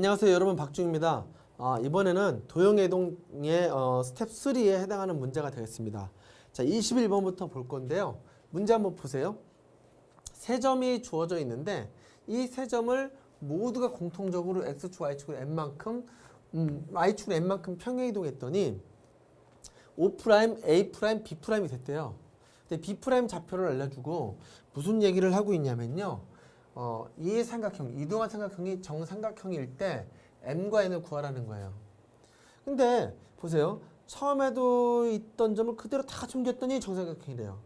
안녕하세요 여러분, 박중입니다. 이번에는 도형이동의 스텝 3에 해당하는 문제가 되겠습니다. 자, 21번부터 볼 건데요. 문제 한번 보세요. 세 점이 주어져 있는데 이 세 점을 모두가 공통적으로 x축, y축으로 n만큼 y축으로 n만큼 평행이동했더니 O', A', B'이 됐대요. 근데 B' 좌표를 알려주고 무슨 얘기를 하고 있냐면요. 이 삼각형, 이동한 삼각형이 정삼각형일 때 m과 n을 구하라는 거예요. 근데 보세요. 처음에도 있던 점을 그대로 다 숨겼더니 정삼각형이래요.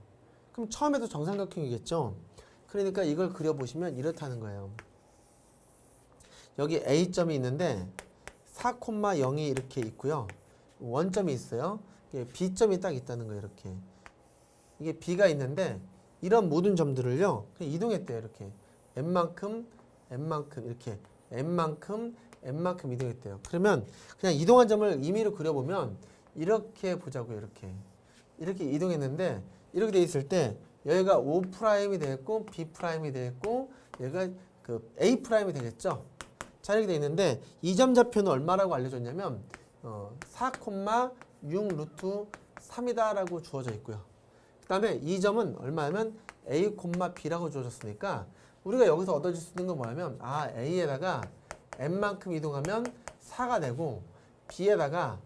그럼 처음에도 정삼각형이겠죠. 그러니까 이걸 그려보시면 이렇다는 거예요. 여기 A점이 있는데 4,0이 이렇게 있고요. 원점이 있어요. B점이 딱 있다는 거예요. 이렇게. 이게 B가 있는데 이런 모든 점들을요. 그냥 이동했대요. 이렇게. n만큼 이렇게 n만큼 이동했대요. 그러면 그냥 이동한 점을 임의로 그려보면 이렇게 보자고요. 이렇게 이동했는데 이렇게 돼 있을 때 여기가 O''이 되겠고 B'이 되겠고 여기가 그 A'이 되겠죠. 자, 이렇게 돼 있는데 이 점 좌표는 얼마라고 알려줬냐면 4,6√3이다 라고 주어져 있고요. 그 다음에 이 점은 얼마냐면 A, B라고 주어졌으니까 우리가 여기서 얻어질 수 있는 건 뭐냐면 A에다가 n만큼 이동하면 4가 되고 B에다가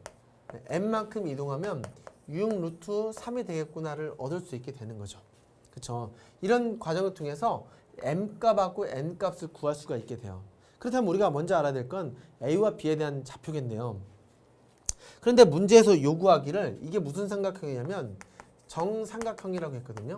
n만큼 이동하면 6√3이 되겠구나를 얻을 수 있게 되는 거죠. 그쵸? 이런 과정을 통해서 m값하고 n값을 구할 수가 있게 돼요. 그렇다면 우리가 먼저 알아야 될 건 A와 B에 대한 좌표겠네요. 그런데 문제에서 요구하기를 이게 무슨 삼각형이냐면 정삼각형이라고 했거든요.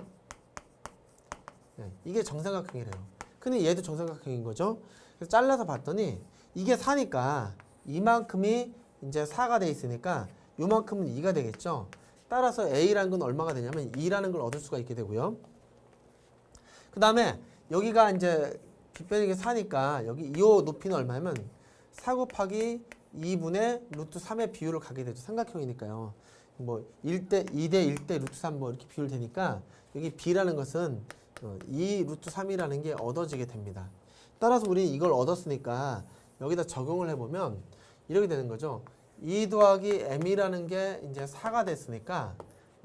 네, 이게 정삼각형이래요. 근데 얘도 정삼각형인 거죠. 그래서 잘라서 봤더니 이게 4니까 이만큼이 이제 4가 돼 있으니까 요만큼은 2가 되겠죠. 따라서 A라는 건 얼마가 되냐면 2라는 걸 얻을 수가 있게 되고요. 그 다음에 여기가 이제 빗변이 게 4니까 여기 이 높이는 얼마냐면 4 곱하기 2분의 √3의 비율을 가게 되죠. 삼각형이니까요. 뭐 1대 2대 1대 √3 뭐 이렇게 비율 되니까 여기 B라는 것은 2√3이라는 게 얻어지게 됩니다. 따라서 우리 이걸 얻었으니까 여기다 적용을 해보면 이렇게 되는 거죠. 2 더하기 m이라는 게 이제 4가 됐으니까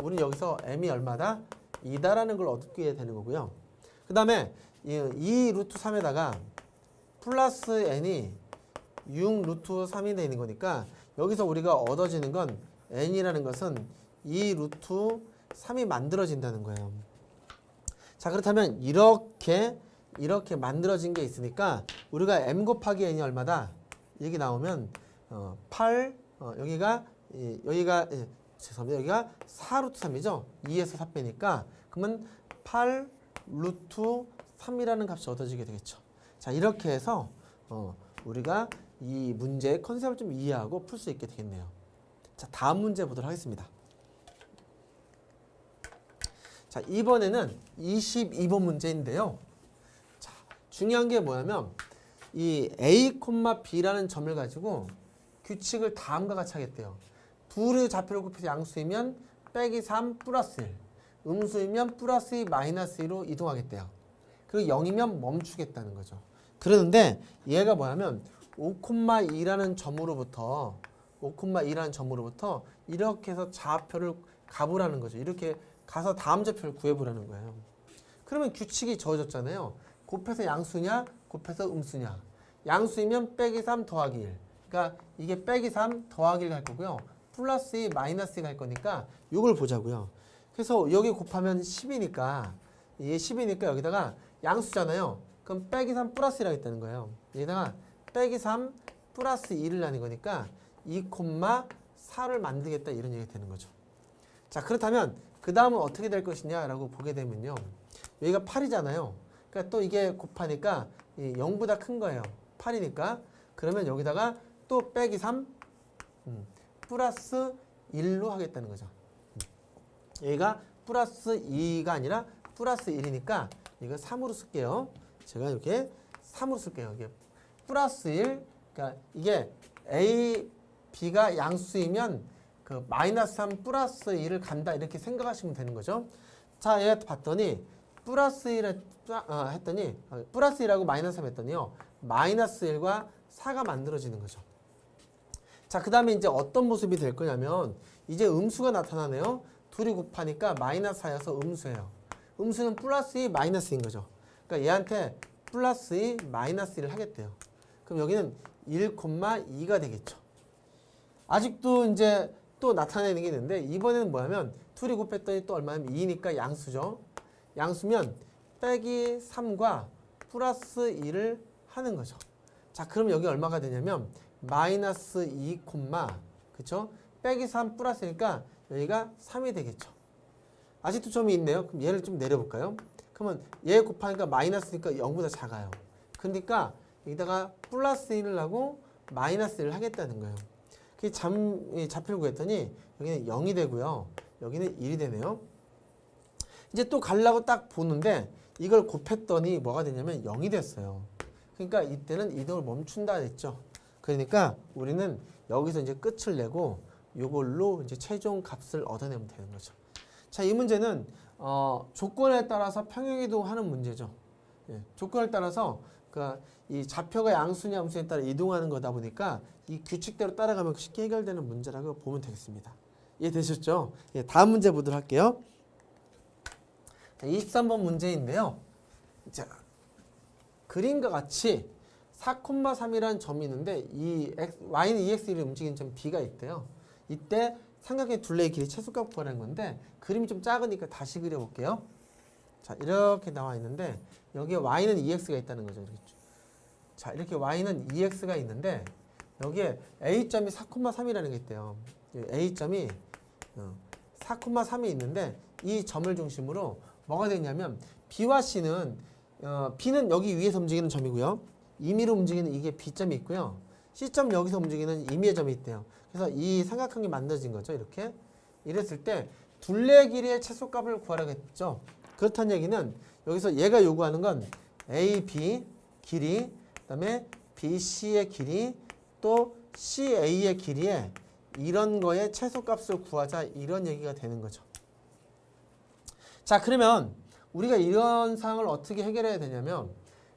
우리는 여기서 m이 얼마다? 2다라는 걸 얻게 되는 거고요. 그 다음에 2√3에다가 플러스 n이 6√3이 되는 거니까 여기서 우리가 얻어지는 건 n이라는 것은 2√3이 만들어진다는 거예요. 자, 그렇다면 이렇게 만들어진 게 있으니까 우리가 m 곱하기 n이 얼마다? 여기 나오면 8 여기가 죄송합니다. 여기가 4√3이죠. 2에서 4 빼니까 그러면 8√3이라는 값이 얻어지게 되겠죠. 자, 이렇게 해서 우리가 이 문제의 컨셉을 좀 이해하고 풀 수 있게 되겠네요. 자, 다음 문제 보도록 하겠습니다. 자, 이번에는 22번 문제인데요. 자, 중요한 게 뭐냐면 이 A, B라는 점을 가지고 규칙을 다음과 같이 하겠대요. 둘의 좌표를 곱해서 양수이면 빼기 3 플러스 1, 음수이면 플러스 2 마이너스 2로 이동하겠대요. 그리고 0이면 멈추겠다는 거죠. 그러는데 얘가 뭐냐면 5,2라는 점으로부터 이렇게 해서 좌표를 가보라는 거죠. 이렇게 가서 다음 좌표를 구해보라는 거예요. 그러면 규칙이 저어졌잖아요. 곱해서 양수냐, 곱해서 음수냐. 양수이면 빼기 3 더하기 1. 그러니까 이게 빼기 3 더하기 1 갈 거고요. 플러스 2 마이너스 2 갈 거니까 이걸 보자고요. 그래서 여기 곱하면 10이니까 이게 10이니까 여기다가 양수잖아요. 그럼 빼기 3 플러스 1 하겠다는 거예요. 여기다가 빼기 3 플러스 2를 나는 거니까 2,4를 만들겠다 이런 얘기가 되는 거죠. 자, 그렇다면 그 다음은 어떻게 될 것이냐라고 보게 되면요. 여기가 8이잖아요. 그러니까 또 이게 곱하니까 0보다 큰 거예요. 8이니까. 그러면 여기다가 또 빼기 3 플러스 1로 하겠다는 거죠. 여기가 플러스 2가 아니라 플러스 1이니까 이거 3으로 쓸게요. 제가 이렇게 3으로 쓸게요. 이게 플러스 1. 그러니까 이게 A, B가 양수이면 그 마이너스 3 플러스 1을 간다 이렇게 생각하시면 되는 거죠. 자, 얘 봤더니 플러스 1 했더니 플러스 1하고 마이너스 3 했더니요. 마이너스 1과 4가 만들어지는 거죠. 자, 그 다음에 이제 어떤 모습이 될 거냐면 이제 음수가 나타나네요. 둘이 곱하니까 마이너스 4여서 음수예요. 음수는 플러스 2 마이너스 2인 거죠. 그러니까 얘한테 플러스 2 마이너스 1을 하겠대요. 그럼 여기는 1,2가 되겠죠. 아직도 이제 또 나타내는 게 있는데 이번에는 뭐냐면 둘이 곱했더니 또 얼마냐면 2니까 양수죠. 양수면 빼기 3과 플러스 2를 하는 거죠. 자, 그럼 여기 얼마가 되냐면 마이너스 2, 그쵸? 빼기 3 플러스니까 여기가 3이 되겠죠. 아직도 점이 있네요. 그럼 얘를 좀 내려볼까요? 그러면 얘 곱하니까 마이너스니까 0보다 작아요. 그러니까 여기다가 플러스 1을 하고 마이너스 1을 하겠다는 거예요. 그 좌표를 구했더니 여기는 0이 되고요. 여기는 1이 되네요. 이제 또 가려고 딱 보는데 이걸 곱했더니 뭐가 되냐면 0이 됐어요. 그러니까 이때는 이동을 멈춘다 했죠. 그러니까 우리는 여기서 이제 끝을 내고 이걸로 이제 최종 값을 얻어내면 되는 거죠. 자, 이 문제는 조건에 따라서 평행이동하는 문제죠. 예, 조건에 따라서 그러니까 이 좌표가 양수냐 음수에 따라 이동하는 거다 보니까 이 규칙대로 따라가면 쉽게 해결되는 문제라고 보면 되겠습니다. 이해되셨죠? 예, 다음 문제 보도록 할게요. 23번 문제인데요. 자, 그림과 같이 4,3이라는 점이 있는데 이 y는 2x를 움직이는 점 b가 있대요. 이때 삼각형의 둘레의 길이 최소값 구하라는 건데 그림이 좀 작으니까 다시 그려볼게요. 자, 이렇게 나와 있는데 여기에 y는 2x가 있다는 거죠. 이렇게. 자, 이렇게 y는 2x가 있는데 여기에 a점이 4,3이라는 게 있대요. a점이 4,3이 있는데 이 점을 중심으로 뭐가 되냐면 b와 c는 b는 여기 위에서 움직이는 점이고요. 임의로 움직이는 이게 b점이 있고요. c점 여기서 움직이는 임의의 점이 있대요. 그래서 이 삼각형이 만들어진 거죠. 이렇게. 이랬을 때 둘레 길이의 최소값을 구하라고 했죠. 그렇다는 얘기는 여기서 얘가 요구하는 건 AB 길이, 그다음에 BC의 길이, 또 CA의 길이에 이런 거에 최소값을 구하자 이런 얘기가 되는 거죠. 자, 그러면 우리가 이런 상황을 어떻게 해결해야 되냐면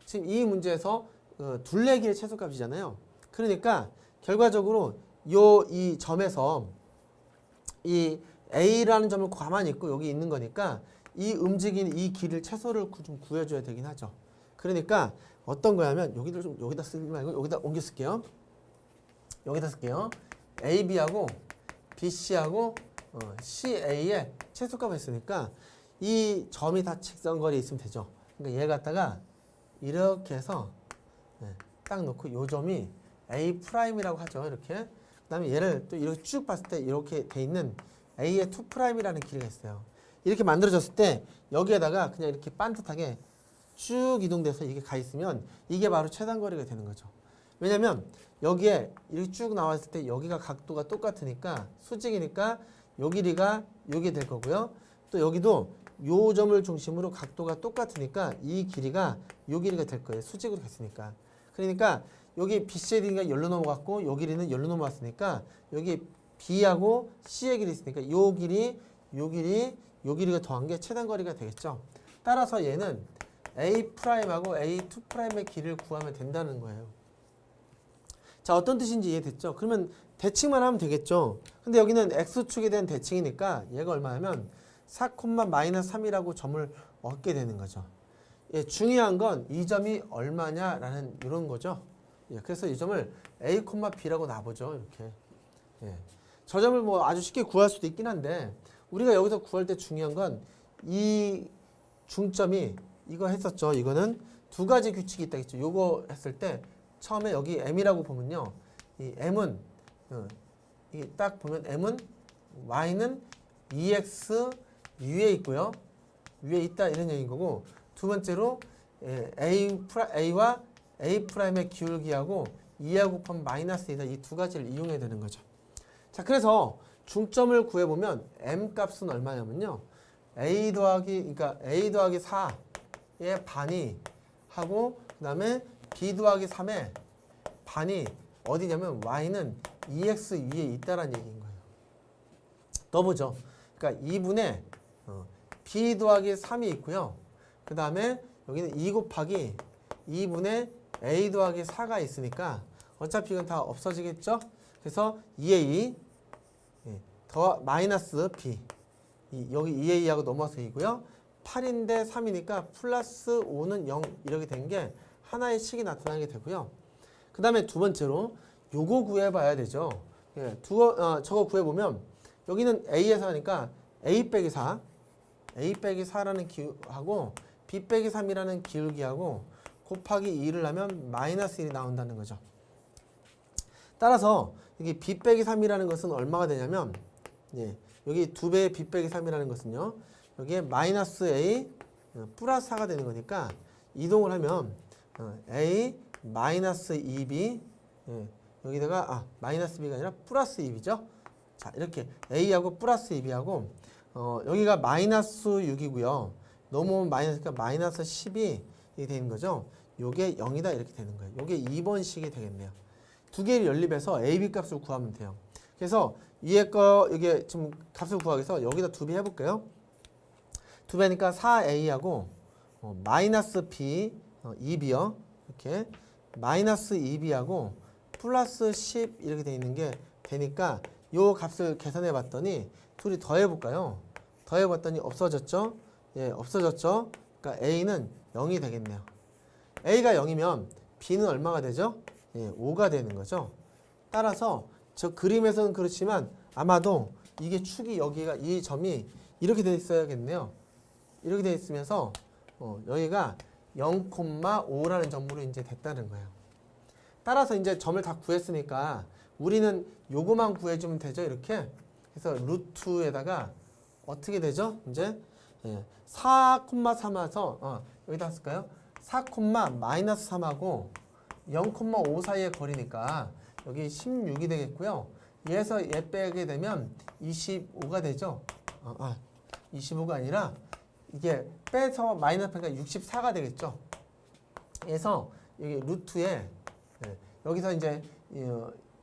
지금 이 문제에서 둘레 길이의 최소값이잖아요. 그러니까 결과적으로 이 점에서 이 A라는 점을 가만히 있고 여기 있는 거니까 이 움직이는 이 길을 최소를 좀 구해줘야 되긴 하죠. 그러니까 어떤 거냐면 여기를 좀 여기다 쓰지 말고 여기다 옮겨 쓸게요. 여기다 쓸게요. AB하고 BC하고 CA의 최소값을 했으니까 이 점이 다 직선거리에 있으면 되죠. 그러니까 얘를 갖다가 이렇게 해서 딱 놓고 요 점이 A 프라임이라고 하죠. 이렇게. 그 다음에 얘를 또 이렇게 쭉 봤을 때 이렇게 돼 있는 A의 2 프라임이라는 길이가 있어요. 이렇게 만들어졌을 때 여기에다가 그냥 이렇게 반듯하게 쭉 이동돼서 이게 가 있으면 이게 바로 최단거리가 되는 거죠. 왜냐면 여기에 이렇게 쭉 나왔을 때 여기가 각도가 똑같으니까 수직이니까 요 길이가 요게 될 거고요. 또 여기도 요 점을 중심으로 각도가 똑같으니까 이 길이가 요 길이가 될 거예요. 수직으로 갔으니까. 그러니까 여기 BC의 길이가 열로 넘어갔고 요 길이는 열로 넘어갔으니까 여기 B하고 C의 길이 있으니까 요 길이, 요 길이, 요 길이가 더한 게 최단거리가 되겠죠. 따라서 얘는 A'하고 A2'의 길이를 구하면 된다는 거예요. 자, 어떤 뜻인지 이해됐죠? 그러면 대칭만 하면 되겠죠. 근데 여기는 X축에 대한 대칭이니까 얘가 얼마냐면 4,-3이라고 점을 얻게 되는 거죠. 예, 중요한 건 이 점이 얼마냐라는 이런 거죠. 예, 그래서 이 점을 A, B라고 놔보죠. 이렇게. 예. 저 점을 뭐 아주 쉽게 구할 수도 있긴 한데 우리가 여기서 구할 때 중요한 건 이 중점이 이거 했었죠. 이거는 두 가지 규칙이 있다 했죠. 요거 했을 때 처음에 여기 M이라고 보면요. 이 M은 이게 딱 보면 M은 Y는 EX 위에 있고요. 위에 있다 이런 얘기인 거고 두 번째로 A와 A'의 기울기하고 2하고 곱하면 마이너스 2다 이 두 가지를 이용해야 되는 거죠. 자, 그래서 중점을 구해보면 M 값은 얼마냐면요. A 더하기 4의 반이 하고 그 다음에 B 더하기 3의 반이 어디냐면 Y는 EX 위에 있다라는 얘기인 거예요. 넣어보죠. 그러니까 2분의 B 더하기 3이 있고요. 그 다음에 여기는 2 곱하기 2분의 A 더하기 4가 있으니까 어차피 이건 다 없어지겠죠? 그래서 2a 더 마이너스 b 여기 2a하고 넘어서 2고요. 8인데 3이니까 플러스 5는 0 이렇게 된 게 하나의 식이 나타나게 되고요. 그 다음에 두 번째로 요거 구해봐야 되죠. 예, 저거 구해보면 여기는 a에서 하니까 a 빼기 4 a-4라는 기하고 b 빼기 3이라는 기울기하고 곱하기 2를 하면 마이너스 1이 나온다는 거죠. 따라서 여기 b 빼기 3이라는 것은 얼마가 되냐면 예, 여기 2배의 b 빼기 3이라는 것은요. 여기에 마이너스 a 플러스 4가 되는 거니까 이동을 하면 a 마이너스 2b 예, 여기다가 마이너스 b가 아니라 플러스 2b죠. 자 이렇게 a하고 플러스 2b하고 여기가 마이너스 6이고요. 넘어오면 마이너스니까 마이너스 10이 되는 거죠. 요게 0이다 이렇게 되는 거예요. 요게 2번식이 되겠네요. 두 개를 연립해서 a, b 값을 구하면 돼요. 그래서 위에 거 여기 지금 값을 구하기 위해서 여기다 2배 해볼게요. 2배니까 4a하고 마이너스 b 2b요. 이렇게 마이너스 2b하고 플러스 10 이렇게 돼 있는 게 되니까 요 값을 계산해 봤더니 둘이 더해 볼까요? 더해 봤더니 없어졌죠? 예, 없어졌죠? 그러니까 a는 0이 되겠네요. a가 0이면 b는 얼마가 되죠? 예, 5가 되는 거죠. 따라서 저 그림에서는 그렇지만 아마도 이게 축이 여기가 이 점이 이렇게 돼 있어야겠네요. 이렇게 돼 있으면서 여기가 0,5라는 점으로 이제 됐다는 거예요. 따라서 이제 점을 다 구했으니까 우리는 요거만 구해주면 되죠. 이렇게 그래서 루트에다가 어떻게 되죠? 이제 4,3에서 여기다 쓸까요? 4, 마이너스 3하고 0,5 사이의 거리니까 여기 16이 되겠고요. 얘에서 얘 빼게 되면 25가 되죠. 25가 아니라 이게 빼서 마이너스 하니까 64가 되겠죠. 그래서 여기 루트에 여기서 이제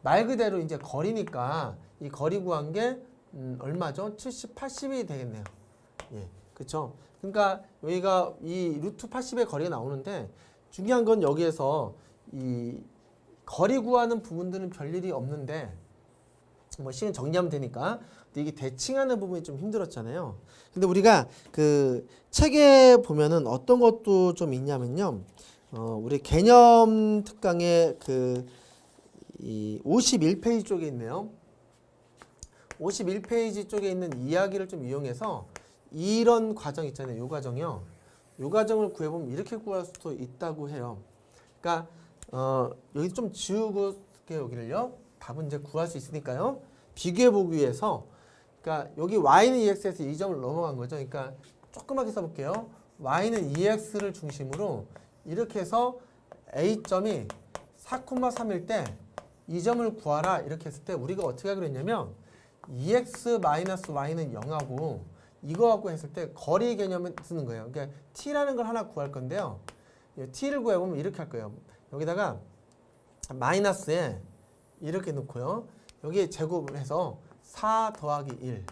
말 그대로 이제 거리니까 이 거리 구한 게 얼마죠? 70, 80이 되겠네요. 예, 그렇죠. 그러니까 여기가 이 루트 80의 거리가 나오는데 중요한 건 여기에서 이 거리 구하는 부분들은 별일이 없는데 뭐 시간 정리하면 되니까. 근데 이게 대칭하는 부분이 좀 힘들었잖아요. 근데 우리가 그 책에 보면은 어떤 것도 좀 있냐면요. 우리 개념 특강의 이 51페이지 쪽에 있네요. 51페이지 쪽에 있는 이야기를 좀 이용해서 이런 과정 있잖아요. 요 과정이요. 요 과정을 구해보면 이렇게 구할 수도 있다고 해요. 그러니까 여기 좀 지우고 여기를요. 답은 이제 구할 수 있으니까요. 비교해보기 위해서 그러니까 여기 y는 ex에서 이 점을 넘어간 거죠. 그러니까 조그맣게 써볼게요. y는 ex를 중심으로 이렇게 해서 a점이 4,3일 때 이 점을 구하라 이렇게 했을 때 우리가 어떻게 하기로 했냐면 ex-y는 0하고 이거 갖고 했을 때 거리 개념을 쓰는 거예요. 그러니까 t라는 걸 하나 구할 건데요. t를 구해보면 이렇게 할 거예요. 여기다가 마이너스에 이렇게 놓고요. 여기에 제곱을 해서 4 더하기 1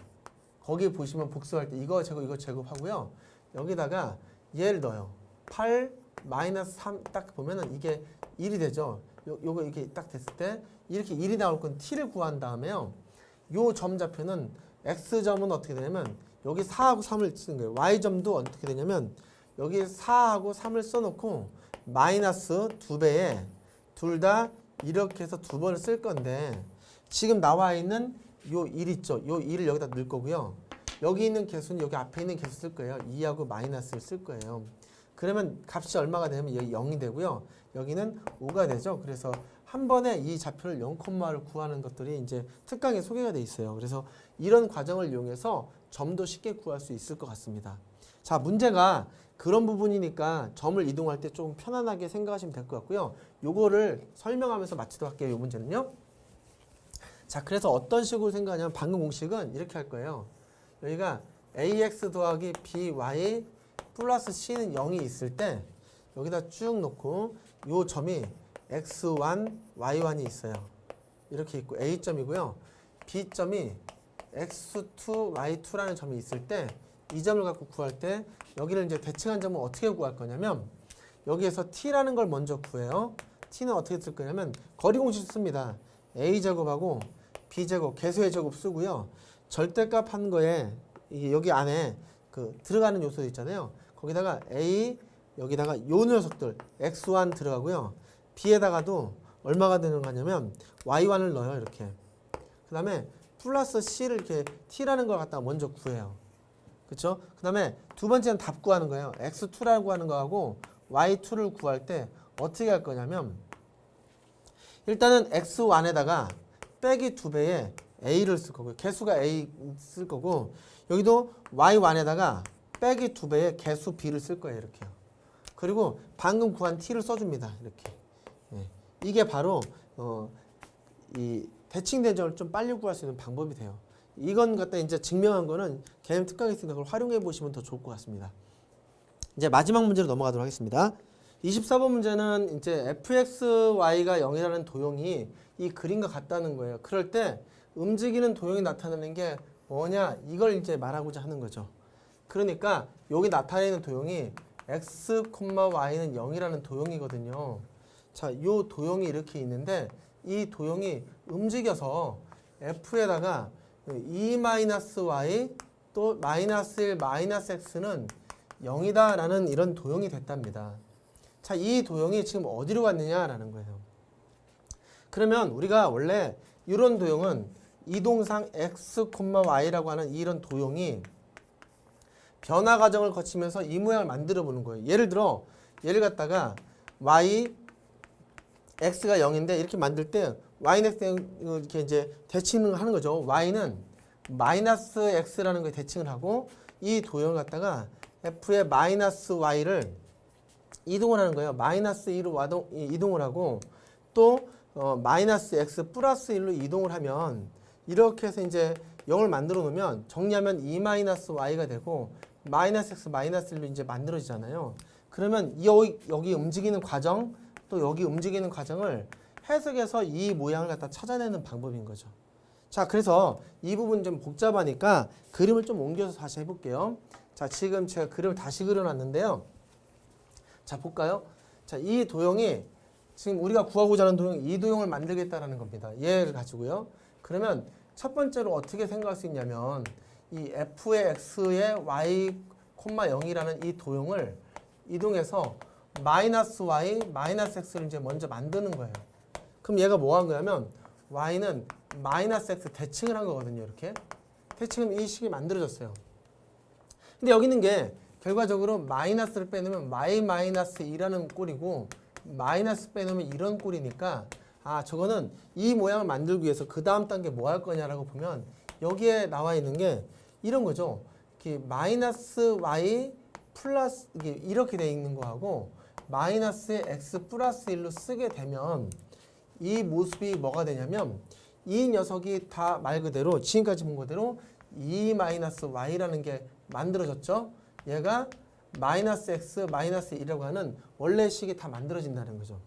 거기 보시면 복수할 때 이거 제곱하고요. 여기다가 얘를 넣어요. 8 마이너스 3 딱 보면은 이게 1이 되죠. 요거 이렇게 딱 됐을 때 이렇게 1이 나올 건 t를 구한 다음에요. 요 점 좌표는 x점은 어떻게 되냐면 여기 4하고 3을 쓰는 거예요. y점도 어떻게 되냐면 여기 4하고 3을 써놓고 마이너스 2배에 둘 다 이렇게 해서 두 번을 쓸 건데 지금 나와 있는 요 1 있죠. 요 1을 여기다 넣을 거고요. 여기 있는 개수는 여기 앞에 있는 개수 쓸 거예요. 2하고 마이너스를 쓸 거예요. 그러면 값이 얼마가 되면 여기 0이 되고요. 여기는 5가 되죠. 그래서 한 번에 이 좌표를 0,를 구하는 것들이 이제 특강에 소개가 돼 있어요. 그래서 이런 과정을 이용해서 점도 쉽게 구할 수 있을 것 같습니다. 자, 문제가 그런 부분이니까 점을 이동할 때 조금 편안하게 생각하시면 될 것 같고요. 요거를 설명하면서 마치도록 할게요. 요 문제는요. 자, 그래서 어떤 식으로 생각하냐면 방금 공식은 이렇게 할 거예요. 여기가 ax 더하기 by 플러스 c는 0이 있을 때 여기다 쭉 놓고 요 점이 x1, y1이 있어요. 이렇게 있고 a점이고요. b점이 x2, y2라는 점이 있을 때 이 점을 갖고 구할 때 여기를 이제 대칭한 점을 어떻게 구할 거냐면 여기에서 t라는 걸 먼저 구해요. t는 어떻게 쓸 거냐면 거리 공식 씁니다. a제곱하고 b제곱 개수의 제곱 쓰고요. 절대값 한 거에 여기 안에 그 들어가는 요소 있잖아요. 거기다가 a 여기다가 요 녀석들 x1 들어가고요. b에다가도 얼마가 되는 거냐면 y1을 넣어요. 이렇게. 그 다음에 플러스 c를 이렇게 t라는 걸 갖다가 먼저 구해요. 그렇죠? 그 다음에 두 번째는 답 구하는 거예요. x2라고 하는 거하고 y2를 구할 때 어떻게 할 거냐면 일단은 x1에다가 빼기 2배에 a를 쓸 거고요. 개수가 a 쓸 거고 여기도 y1에다가 빼기 2배에 개수 b를 쓸 거예요. 이렇게요. 그리고 방금 구한 t를 써줍니다. 이렇게. 예. 이게 바로 이 대칭된 점을 좀 빨리 구할 수 있는 방법이 돼요. 이건 갖다 이제 증명한 거는 개념 특강이 있으니까 그걸 활용해 보시면 더 좋을 것 같습니다. 이제 마지막 문제로 넘어가도록 하겠습니다. 24번 문제는 이제 fxy가 0이라는 도형이 이 그림과 같다는 거예요. 그럴 때 움직이는 도형이 나타나는 게 뭐냐 이걸 이제 말하고자 하는 거죠. 그러니까 여기 나타내는 도형이 x, y는 0이라는 도형이거든요. 자, 이 도형이 이렇게 있는데 이 도형이 움직여서 f에다가 2-y 또 -1, -x는 0이다 라는 이런 도형이 됐답니다. 자, 이 도형이 지금 어디로 갔느냐라는 거예요. 그러면 우리가 원래 이런 도형은 이동상 x, y라고 하는 이런 도형이 변화 과정을 거치면서 이 모양을 만들어 보는 거예요. 예를 들어 얘를 갖다가 y, x가 0인데 이렇게 만들 때 y는 x 이렇게 이제 대칭을 하는 거죠. y는 -x라는 거에 대칭을 하고 이 도형을 갖다가 f의 -y를 이동을 하는 거예요. -2로 이동을 하고 또 -x 플러스 1로 이동을 하면 이렇게 해서 이제 0을 만들어 놓으면 정리하면 2-y가 되고 -x -1로 이제 만들어지잖아요. 그러면 여기 움직이는 과정 또 여기 움직이는 과정을 해석해서 이 모양을 갖다 찾아내는 방법인 거죠. 자, 그래서 이 부분 좀 복잡하니까 그림을 좀 옮겨서 다시 해볼게요. 자, 지금 제가 그림을 다시 그려놨는데요. 자, 볼까요? 자, 이 도형이 지금 우리가 구하고자 하는 도형, 이 도형을 만들겠다라는 겁니다. 얘를 가지고요. 그러면 첫 번째로 어떻게 생각할 수 있냐면 이 f의 x의 y, 0이라는 이 도형을 이동해서 -y, -x를 이제 먼저 만드는 거예요. 그럼 얘가 뭐 한 거냐면 y는 -x 대칭을 한 거거든요. 이렇게 대칭은 이 식이 만들어졌어요. 근데 여기 있는 게 결과적으로 마이너스를 빼놓으면 y-2라는 꼴이고 마이너스 빼놓으면 이런 꼴이니까 아, 저거는 이 모양을 만들기 위해서 그 다음 단계 뭐 할 거냐라고 보면 여기에 나와 있는 게 이런 거죠. -y 플러스 이렇게 돼 있는 거하고 마이너스의 x 플러스 1로 쓰게 되면 이 모습이 뭐가 되냐면 이 녀석이 다 말 그대로 지금까지 본 그대로 2-y라는 게 만들어졌죠. 얘가 -x, -1이라고 하는 원래 식이 다 만들어진다는 거죠.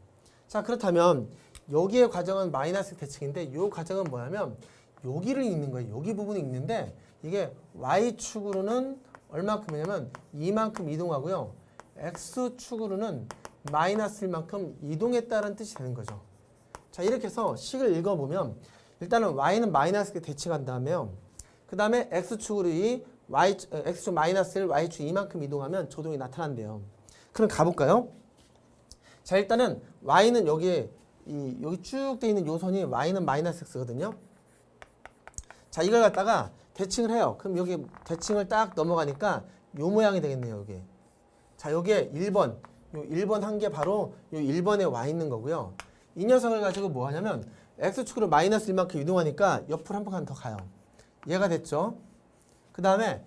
자, 그렇다면 여기의 과정은 마이너스 대칭인데 이 과정은 뭐냐면 여기를 읽는 거예요. 여기 부분이 있는데 이게 y축으로는 얼마큼이냐면 이만큼 이동하고요. x축으로는 -1만큼 이동했다는 뜻이 되는 거죠. 자, 이렇게 해서 식을 읽어보면 일단은 y는 마이너스에 대칭한 다음에요. 그 다음에 x축으로 이 x축 -1, y축 이만큼 이동하면 조동이 나타난대요. 그럼 가볼까요? 자, 일단은 y는 여기 쭉 돼 있는 요선이 y는 -x거든요. 자, 이걸 갖다가 대칭을 해요. 그럼 여기 대칭을 딱 넘어가니까 요 모양이 되겠네요. 여기. 자, 여기에 1번. 요 1번 한 게 바로 요 1번에 와 있는 거고요. 이 녀석을 가지고 뭐 하냐면 x축으로 -1만큼 이동하니까 옆으로 한 칸 더 가요. 얘가 됐죠. 그 다음에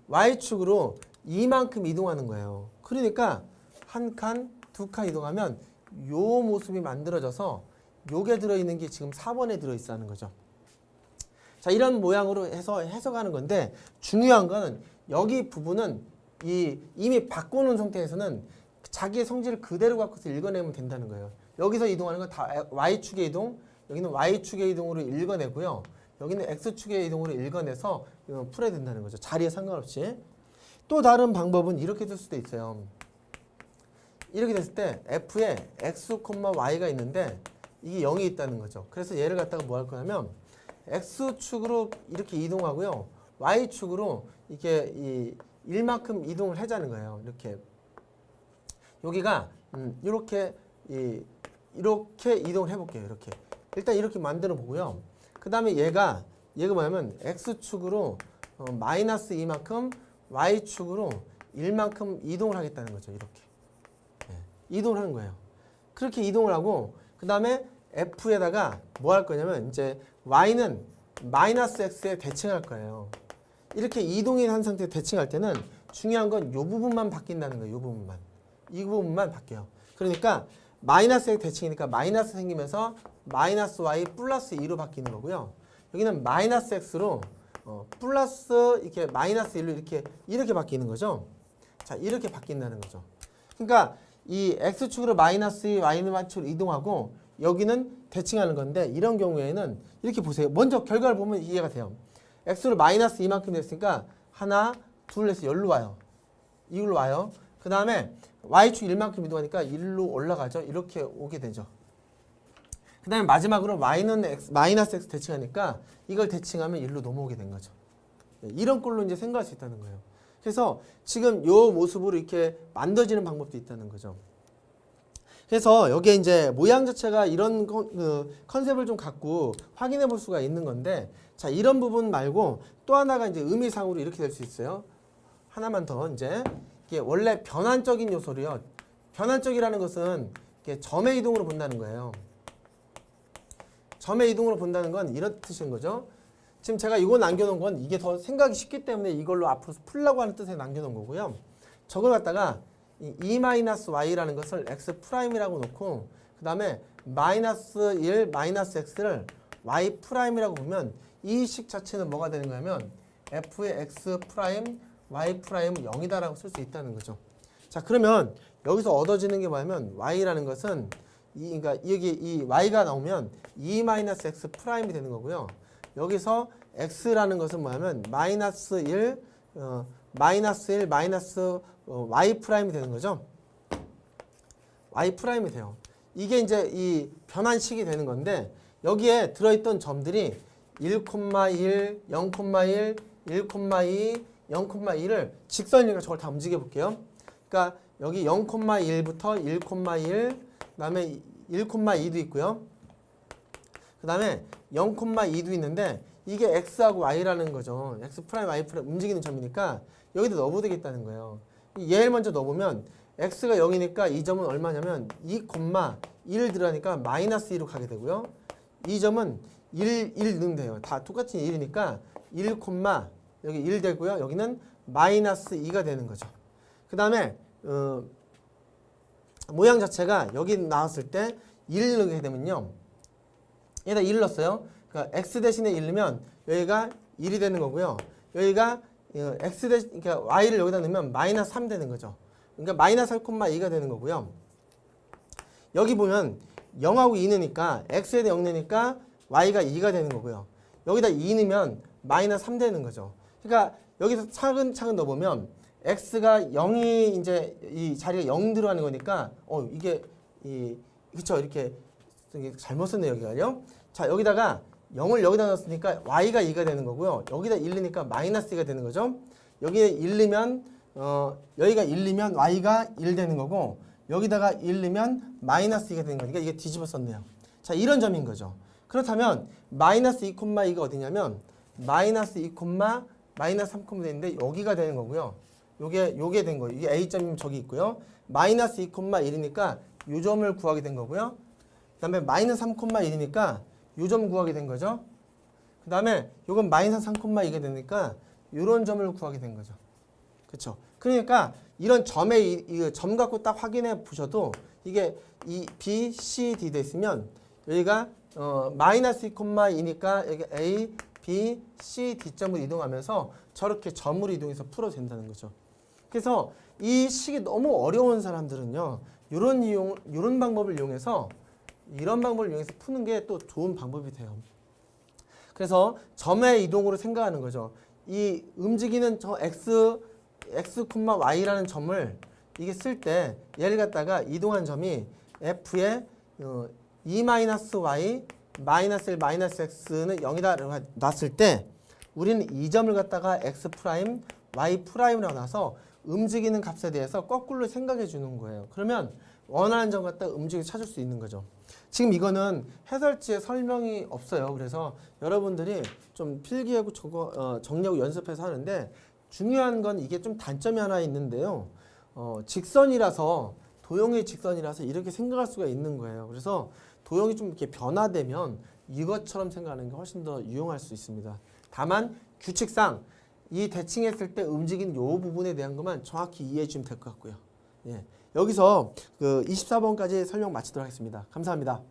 y축으로 2만큼 이동하는 거예요. 그러니까 한 칸, 두 칸 이동하면 요 모습이 만들어져서 요게 들어있는 게 지금 4번에 들어있다는 거죠. 자, 이런 모양으로 해서 해석하는 건데 중요한 거는 여기 부분은 이미 바꿔놓은 상태에서는 자기의 성질을 그대로 갖고서 읽어내면 된다는 거예요. 여기서 이동하는 건 다 y축의 이동, 여기는 y축의 이동으로 읽어내고요. 여기는 x축의 이동으로 읽어내서 풀어야 된다는 거죠. 자리에 상관없이. 또 다른 방법은 이렇게 쓸 수도 있어요. 이렇게 됐을 때 f에 x, y가 있는데 이게 0이 있다는 거죠. 그래서 얘를 갖다가 뭐 할 거냐면 x축으로 이렇게 이동하고요. y축으로 이렇게 이 1만큼 이동을 하자는 거예요. 이렇게 여기가 이렇게 이렇게 이동을 해볼게요. 이렇게 일단 이렇게 만들어 보고요. 그 다음에 얘가 뭐냐면 x축으로 마이너스 2만큼 y축으로 1만큼 이동을 하겠다는 거죠. 이렇게 이동을 하는 거예요. 그렇게 이동을 하고 그 다음에 f에다가 뭐 할 거냐면 이제 y는 마이너스 x에 대칭할 거예요. 이렇게 이동이 한 상태에 대칭할 때는 중요한 건 이 부분만 바뀐다는 거예요. 이 부분만. 이 부분만 바뀌어요. 그러니까 마이너스 x 대칭이니까 마이너스 생기면서 마이너스 y 플러스 2로 바뀌는 거고요. 여기는 마이너스 x로 플러스 이렇게 마이너스 1로 이렇게 바뀌는 거죠. 자, 이렇게 바뀐다는 거죠. 그러니까 이 x축으로 마이너스 y축으로 이동하고 여기는 대칭하는 건데 이런 경우에는 이렇게 보세요. 먼저 결과를 보면 이해가 돼요. x로 마이너스 2만큼 됐으니까 하나, 둘 해서 여기로 와요. 이걸로 와요. 그 다음에 y축 1만큼 이동하니까 1로 올라가죠. 이렇게 오게 되죠. 그 다음에 마지막으로 y는 마이너스 x 대칭하니까 이걸 대칭하면 1로 넘어오게 된 거죠. 이런 꼴로 이제 생각할 수 있다는 거예요. 그래서 지금 이 모습으로 이렇게 만들어지는 방법도 있다는 거죠. 그래서 여기에 이제 모양 자체가 이런 컨셉을 좀 갖고 확인해 볼 수가 있는 건데, 자, 이런 부분 말고 또 하나가 이제 의미상으로 이렇게 될 수 있어요. 하나만 더 이제 이게 원래 변환적인 요소로요. 변환적이라는 것은 이게 점의 이동으로 본다는 거예요. 점의 이동으로 본다는 건 이런 뜻인 거죠. 지금 제가 이거 남겨놓은 건 이게 더 생각이 쉽기 때문에 이걸로 앞으로 풀려고 하는 뜻에 남겨놓은 거고요. 저걸 갖다가 e-y라는 것을 x'이라고 놓고 그 다음에 마이너스 1, 마이너스 x를 y'이라고 보면 이 식 자체는 뭐가 되는 거냐면 f의 x', y''은 0이다라고 쓸 수 있다는 거죠. 자, 그러면 여기서 얻어지는 게 뭐냐면 y라는 것은 그러니까 여기 이 y가 나오면 e-x'이 되는 거고요. 여기서 x라는 것은 뭐냐면 마이너스 1, 마이너스 y' 되는 거죠. y' 돼요. 이게 이제 이 변환식이 되는 건데 여기에 들어있던 점들이 1,1, 0,1, 1,2, 0,1을 직선이니까 저걸 다 움직여 볼게요. 그러니까 여기 0,1부터 1,1, 그 다음에 1,2도 있고요. 그 다음에 0,2도 있는데 이게 x하고 y라는 거죠. x', y' 움직이는 점이니까 여기다 넣어도 되겠다는 거예요. 얘를 먼저 넣어보면 x가 0이니까 이 점은 얼마냐면 2,1 들어가니까 마이너스 2로 가게 되고요. 이 점은 1 넣으면 돼요. 다 똑같이 1이니까 1, 여기 1 되고요. 여기는 마이너스 2가 되는 거죠. 그 다음에 모양 자체가 여기 나왔을 때 1 넣게 되면요. 여기다 1 넣었어요. 그러니까 x 대신에 1 넣으면 여기가 1이 되는 거고요. 여기가 x 대신 그러니까 y를 여기다 넣으면 마이너스 3 되는 거죠. 그러니까 마이너스 3,2가 되는 거고요. 여기 보면 0하고 2 넣으니까 x에다 0 넣으니까 y가 2가 되는 거고요. 여기다 2 넣으면 마이너스 3 되는 거죠. 그러니까 여기서 차근차근 넣어보면 x가 0이 이제 이 자리가 0 들어가는 거니까 이게 그쵸 이렇게 잘못 썼네요 여기가요. 자, 여기다가 0을 여기다 넣었으니까 y가 2가 되는 거고요. 여기다 1 넣으니까 마이너스 2가 되는 거죠. 여기에 1 넣으면 여기가 1 넣으면 y가 1 되는 거고 여기다가 1 넣으면 마이너스 2가 되는 거니까 이게 뒤집어 썼네요. 자, 이런 점인 거죠. 그렇다면 마이너스 2,2가 어디냐면 마이너스 2, 마이너스 3, 되는데 여기가 되는 거고요. 요게 된 거예요. 이게 A점이면 저기 있고요. 마이너스 2,1이니까 요 점을 구하게 된 거고요. 그 다음에 마이너스 3,1이니까 요 점 구하게 된 거죠. 그 다음에 요건 마이너스 3,2가 되니까 요런 점을 구하게 된 거죠. 그쵸? 그러니까 이런 점 갖고 딱 확인해 보셔도 이게 이 B, C, D 돼 있으면 여기가 마이너스 2,2니까 여기 A, B, C, D점으로 이동하면서 저렇게 점으로 이동해서 풀어도 된다는 거죠. 그래서 이 식이 너무 어려운 사람들은요. 이런 방법을 이용해서 이런 방법을 이용해서 푸는 게 또 좋은 방법이 돼요. 그래서 점의 이동으로 생각하는 거죠. 이 움직이는 저 x, y라는 점을 이게 쓸 때 얘를 갖다가 이동한 점이 f의 2-y -1 x는 0이다 놨을 때 우리는 이 점을 갖다가 x 프라임, y 프라임이라고 놔서 움직이는 값에 대해서 거꾸로 생각해 주는 거예요. 그러면 원하는 점 갖다 움직여서 찾을 수 있는 거죠. 지금 이거는 해설지에 설명이 없어요. 그래서 여러분들이 좀 필기하고 정리하고 연습해서 하는데 중요한 건 이게 좀 단점이 하나 있는데요. 직선이라서 도형의 직선이라서 이렇게 생각할 수가 있는 거예요. 그래서 도형이 좀 이렇게 변화되면 이것처럼 생각하는 게 훨씬 더 유용할 수 있습니다. 다만 규칙상 이 대칭했을 때 움직이는 이 부분에 대한 것만 정확히 이해해 주시면 될 것 같고요. 예. 여기서 그 24번까지 설명 마치도록 하겠습니다. 감사합니다.